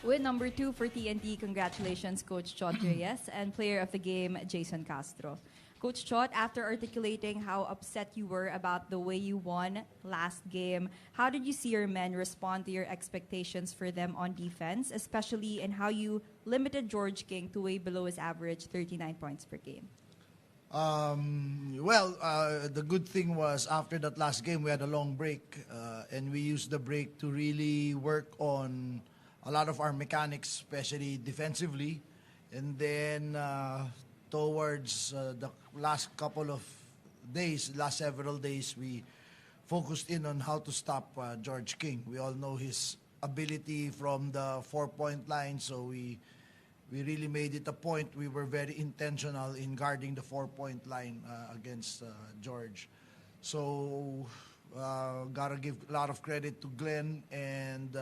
Win number 2 for TNT. Congratulations, Coach Chot Reyes, and player of the game, Jason Castro. Coach Chot, after articulating how upset you were about the way you won last game, how did you see your men respond to your expectations for them on defense, especially in how you limited George King to way below his average 39 points per game? The good thing was after that last game, we had a long break, and we used the break to really work on a lot of our mechanics, especially defensively. And then towards the last several days, we focused in on how to stop George King. We all know his ability from the 4-point line, so we really made it a point. We were very intentional in guarding the 4-point line against George. So, gotta give a lot of credit to Glenn and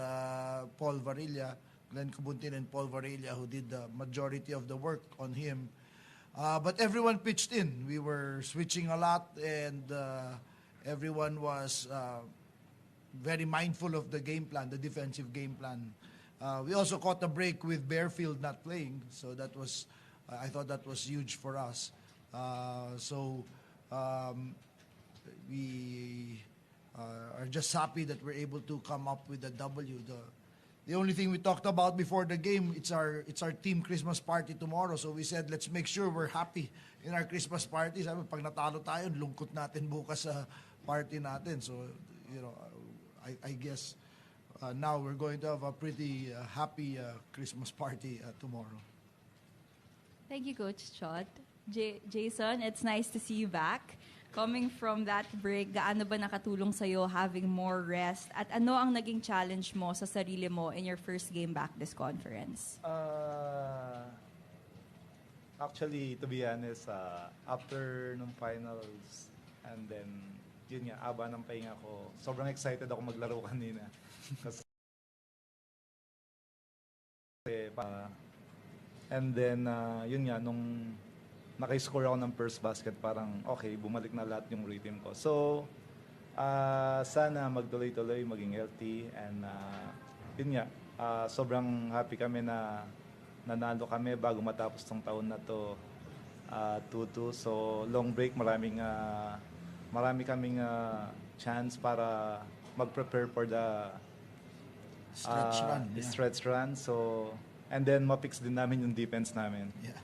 Paul Varilla, Glenn Kubuntin and Paul Varilla, who did the majority of the work on him. But everyone pitched in. We were switching a lot, and everyone was very mindful of the game plan, the defensive game plan. We also caught a break with Bearfield not playing, so that was, I thought that was huge for us. We are just happy that we're able to come up with a W. The only thing we talked about before the game, it's our team Christmas party tomorrow. So we said, let's make sure we're happy in our Christmas party. Sabi, pag natalo tayo, lungkot natin bukas sa party natin. So, I guess now we're going to have a pretty happy Christmas party tomorrow. Thank you, Coach Chot. Jason, it's nice to see you back. Coming from that break, gaano ba nakatulong sa'yo having more rest? At ano ang naging challenge mo sa sarili mo in your first game back this conference? Actually, to be honest, after nung finals, and then, yun nga, aba ng pahinga ko, sobrang excited ako maglaro kanina. Kasi, and then, yun nga, nung naka-score ako ng first basket, parang okay, bumalik na lahat yung rhythm ko. So, sana magtuloy-tuloy, maging healthy, and yun nga, sobrang happy kami na nanalo kami bago matapos tong taon na to, 2-2. So, long break, marami kaming chance para mag-prepare for the Stretch run. Stretch run. So, and then ma-fix din namin yung defense namin. Yeah.